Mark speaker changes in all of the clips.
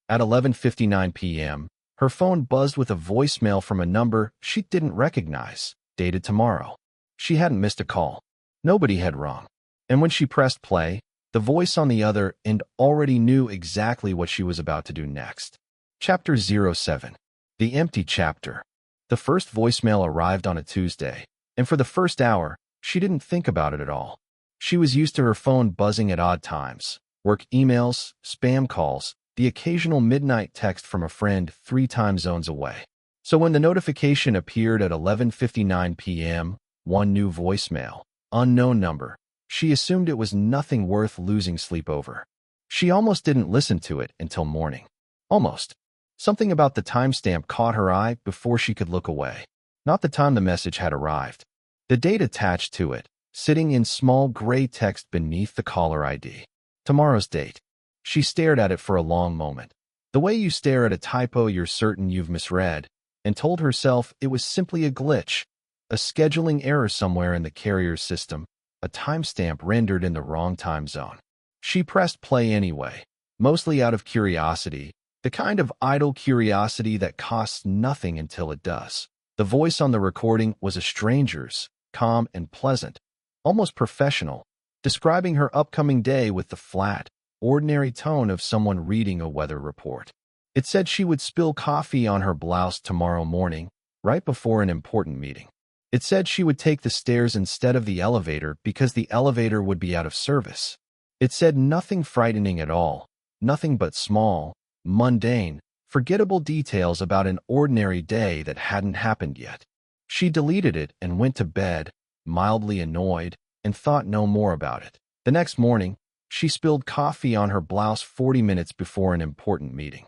Speaker 1: At 11:59 p.m., her phone buzzed with a voicemail from a number she didn't recognize, dated tomorrow. She hadn't missed a call. Nobody had rung. And when she pressed play, the voice on the other end already knew exactly what she was about to do next. Chapter 07. The Empty Chapter. The first voicemail arrived on a Tuesday, and for the first hour, she didn't think about it at all. She was used to her phone buzzing at odd times, work emails, spam calls, the occasional midnight text from a friend 3 time zones away. So when the notification appeared at 11:59 p.m., one new voicemail, unknown number, she assumed it was nothing worth losing sleep over. She almost didn't listen to it until morning. Almost. Something about the timestamp caught her eye before she could look away. Not the time the message had arrived. The date attached to it, sitting in small gray text beneath the caller ID. Tomorrow's date. She stared at it for a long moment. The way you stare at a typo you're certain you've misread, and told herself it was simply a glitch, a scheduling error somewhere in the carrier's system, a timestamp rendered in the wrong time zone. She pressed play anyway, mostly out of curiosity, the kind of idle curiosity that costs nothing until it does. The voice on the recording was a stranger's, calm and pleasant, almost professional, describing her upcoming day with the flat, ordinary tone of someone reading a weather report. It said she would spill coffee on her blouse tomorrow morning, right before an important meeting. It said she would take the stairs instead of the elevator because the elevator would be out of service. It said nothing frightening at all, nothing but small, mundane, forgettable details about an ordinary day that hadn't happened yet. She deleted it and went to bed, mildly annoyed, and thought no more about it. The next morning, she spilled coffee on her blouse 40 minutes before an important meeting.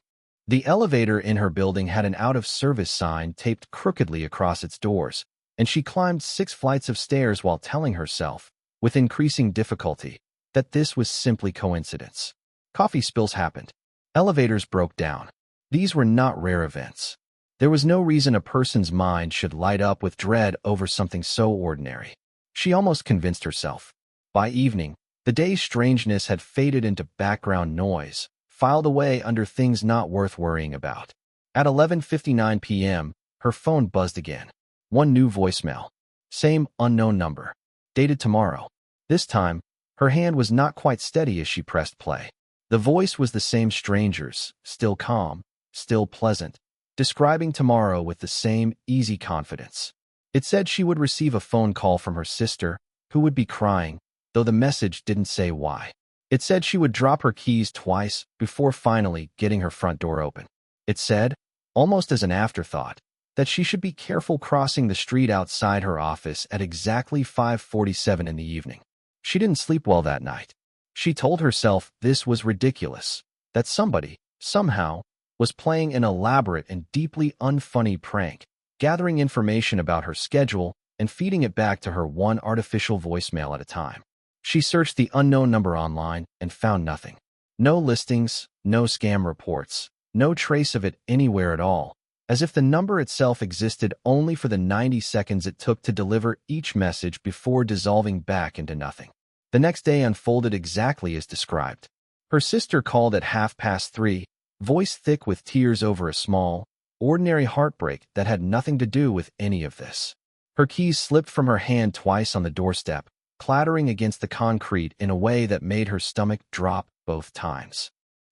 Speaker 1: The elevator in her building had an out-of-service sign taped crookedly across its doors, and she climbed 6 flights of stairs while telling herself, with increasing difficulty, that this was simply coincidence. Coffee spills happened. Elevators broke down. These were not rare events. There was no reason a person's mind should light up with dread over something so ordinary. She almost convinced herself. By evening, the day's strangeness had faded into background noise, filed away under things not worth worrying about. At 11:59 p.m., her phone buzzed again. One new voicemail. Same unknown number. Dated tomorrow. This time, her hand was not quite steady as she pressed play. The voice was the same stranger's, still calm, still pleasant, describing tomorrow with the same easy confidence. It said she would receive a phone call from her sister, who would be crying, though the message didn't say why. It said she would drop her keys twice before finally getting her front door open. It said, almost as an afterthought, that she should be careful crossing the street outside her office at exactly 5:47 in the evening. She didn't sleep well that night. She told herself this was ridiculous, that somebody, somehow, was playing an elaborate and deeply unfunny prank, gathering information about her schedule and feeding it back to her one artificial voicemail at a time. She searched the unknown number online and found nothing. No listings, no scam reports, no trace of it anywhere at all, as if the number itself existed only for the 90 seconds it took to deliver each message before dissolving back into nothing. The next day unfolded exactly as described. Her sister called at 3:30, voice thick with tears over a small, ordinary heartbreak that had nothing to do with any of this. Her keys slipped from her hand twice on the doorstep, clattering against the concrete in a way that made her stomach drop both times.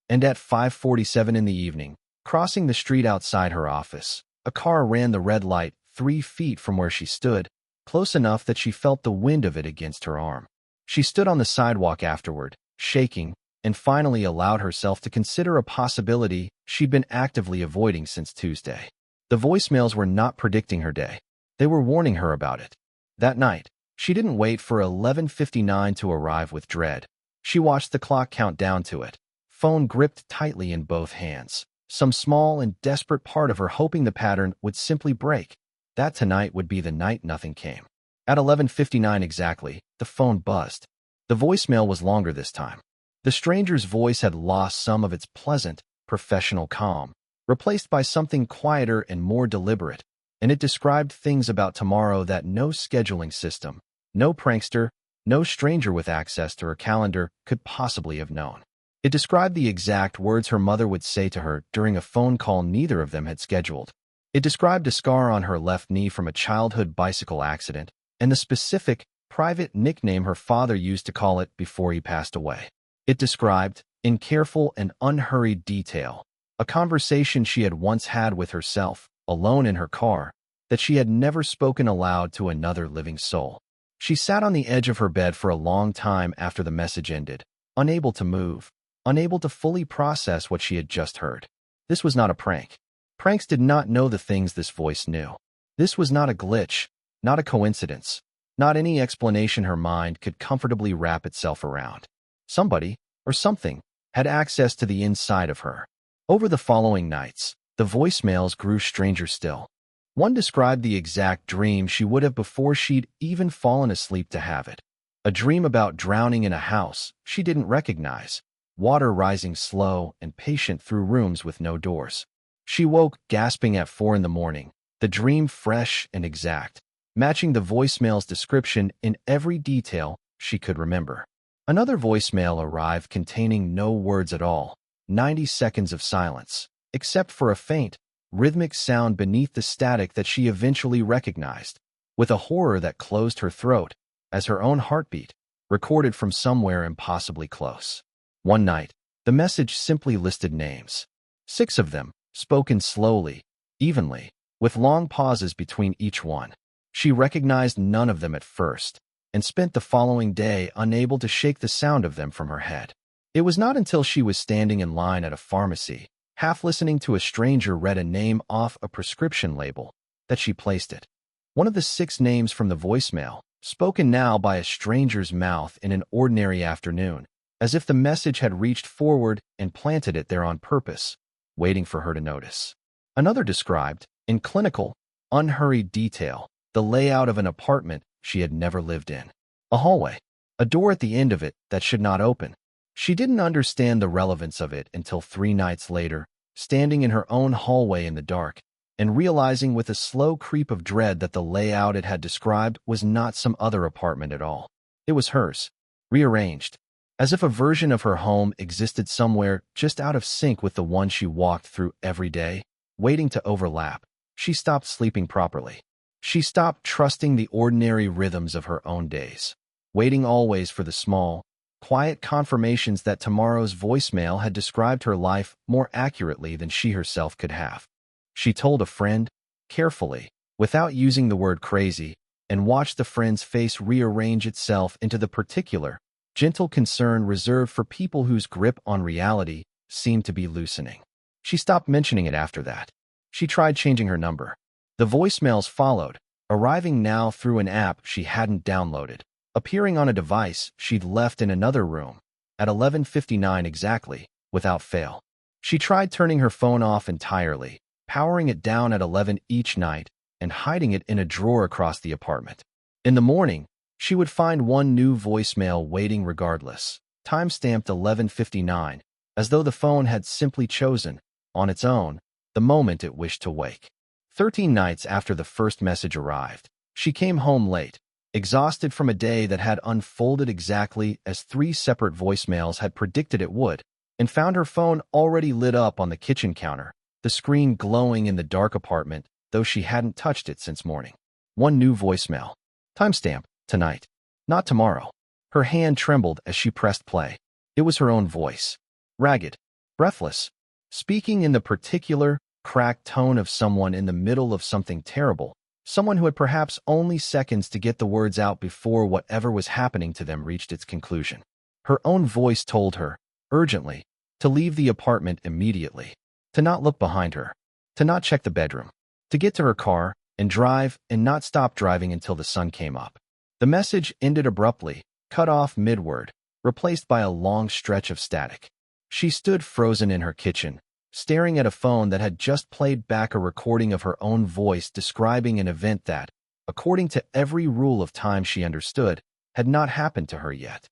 Speaker 1: And at 5:47 in the evening, crossing the street outside her office, a car ran the red light 3 feet from where she stood, close enough that she felt the wind of it against her arm. She stood on the sidewalk afterward, shaking, and finally allowed herself to consider a possibility she'd been actively avoiding since Tuesday. The voicemails were not predicting her day. They were warning her about it. That night, she didn't wait for 11:59 to arrive with dread. She watched the clock count down to it, phone gripped tightly in both hands, some small and desperate part of her hoping the pattern would simply break, that tonight would be the night nothing came. At 11:59 exactly, the phone buzzed. The voicemail was longer this time. The stranger's voice had lost some of its pleasant, professional calm, replaced by something quieter and more deliberate, and it described things about tomorrow that no scheduling system, no prankster, no stranger with access to her calendar could possibly have known. It described the exact words her mother would say to her during a phone call neither of them had scheduled. It described a scar on her left knee from a childhood bicycle accident and the specific, private nickname her father used to call it before he passed away. It described, in careful and unhurried detail, a conversation she had once had with herself, alone in her car, that she had never spoken aloud to another living soul. She sat on the edge of her bed for a long time after the message ended, unable to move, unable to fully process what she had just heard. This was not a prank. Pranks did not know the things this voice knew. This was not a glitch, not a coincidence, not any explanation her mind could comfortably wrap itself around. Somebody, or something, had access to the inside of her. Over the following nights, the voicemails grew stranger still. One described the exact dream she would have before she'd even fallen asleep to have it. A dream about drowning in a house she didn't recognize, water rising slow and patient through rooms with no doors. She woke gasping at 4 in the morning, the dream fresh and exact, matching the voicemail's description in every detail she could remember. Another voicemail arrived containing no words at all, 90 seconds of silence, except for a faint, rhythmic sound beneath the static that she eventually recognized, with a horror that closed her throat as her own heartbeat, recorded from somewhere impossibly close. One night, the message simply listed names. 6 of them, spoken slowly, evenly, with long pauses between each one. She recognized none of them at first, and spent the following day unable to shake the sound of them from her head. It was not until she was standing in line at a pharmacy, half listening to a stranger read a name off a prescription label, that she placed it. One of the 6 names from the voicemail, spoken now by a stranger's mouth in an ordinary afternoon, as if the message had reached forward and planted it there on purpose, waiting for her to notice. Another described, in clinical, unhurried detail, the layout of an apartment she had never lived in. A hallway, a door at the end of it that should not open. She didn't understand the relevance of it until 3 nights later, standing in her own hallway in the dark, and realizing with a slow creep of dread that the layout it had described was not some other apartment at all. It was hers, rearranged, as if a version of her home existed somewhere just out of sync with the one she walked through every day, waiting to overlap. She stopped sleeping properly. She stopped trusting the ordinary rhythms of her own days, waiting always for the small, quiet confirmations that tomorrow's voicemail had described her life more accurately than she herself could have. She told a friend, carefully, without using the word crazy, and watched the friend's face rearrange itself into the particular, gentle concern reserved for people whose grip on reality seemed to be loosening. She stopped mentioning it after that. She tried changing her number. The voicemails followed, arriving now through an app she hadn't downloaded, appearing on a device she'd left in another room, at 11:59 exactly, without fail. She tried turning her phone off entirely, powering it down at 11 each night, and hiding it in a drawer across the apartment. In the morning, she would find one new voicemail waiting regardless, time-stamped 11:59, as though the phone had simply chosen, on its own, the moment it wished to wake. 13 nights after the first message arrived, she came home late, exhausted from a day that had unfolded exactly as 3 separate voicemails had predicted it would, and found her phone already lit up on the kitchen counter, the screen glowing in the dark apartment, though she hadn't touched it since morning. One new voicemail. Timestamp. Tonight. Not tomorrow. Her hand trembled as she pressed play. It was her own voice. Ragged. Breathless. Speaking in the particular, cracked tone of someone in the middle of something terrible. Someone who had perhaps only seconds to get the words out before whatever was happening to them reached its conclusion. Her own voice told her, urgently, to leave the apartment immediately, to not look behind her, to not check the bedroom, to get to her car and drive and not stop driving until the sun came up. The message ended abruptly, cut off mid-word, replaced by a long stretch of static. She stood frozen in her kitchen, staring at a phone that had just played back a recording of her own voice describing an event that, according to every rule of time she understood, had not happened to her yet.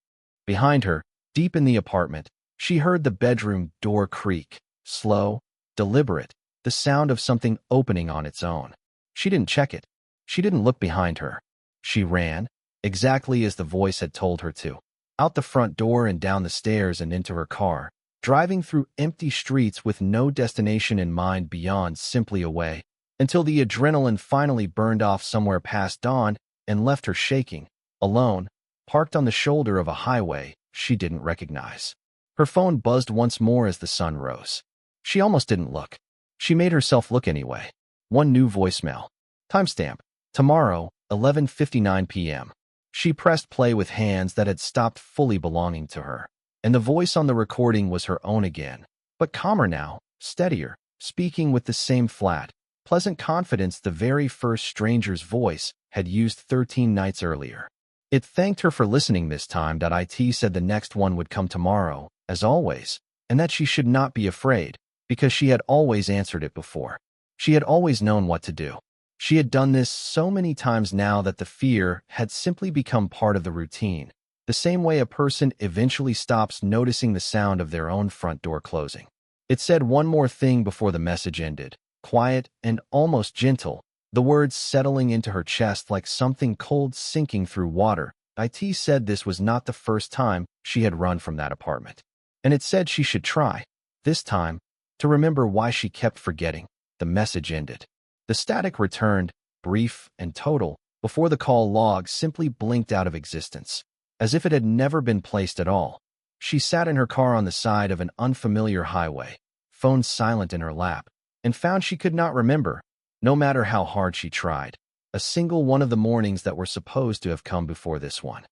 Speaker 1: Behind her, deep in the apartment, she heard the bedroom door creak, slow, deliberate, the sound of something opening on its own. She didn't check it. She didn't look behind her. She ran, exactly as the voice had told her to, out the front door and down the stairs and into her car, driving through empty streets with no destination in mind beyond simply away, until the adrenaline finally burned off somewhere past dawn and left her shaking, alone, parked on the shoulder of a highway she didn't recognize. Her phone buzzed once more as the sun rose. She almost didn't look. She made herself look anyway. One new voicemail. Timestamp. Tomorrow, 11:59 p.m. She pressed play with hands that had stopped fully belonging to her, and the voice on the recording was her own again, but calmer now, steadier, speaking with the same flat, pleasant confidence the very first stranger's voice had used 13 nights earlier. It thanked her for listening this time. It said the next one would come tomorrow, as always, and that she should not be afraid, because she had always answered it before. She had always known what to do. She had done this so many times now that the fear had simply become part of the routine, the same way a person eventually stops noticing the sound of their own front door closing. It said one more thing before the message ended, quiet and almost gentle, the words settling into her chest like something cold sinking through water. It said this was not the first time she had run from that apartment. And it said she should try, this time, to remember why she kept forgetting. The message ended. The static returned, brief and total, before the call log simply blinked out of existence, as if it had never been placed at all. She sat in her car on the side of an unfamiliar highway, phone silent in her lap, and found she could not remember, no matter how hard she tried, a single one of the mornings that were supposed to have come before this one.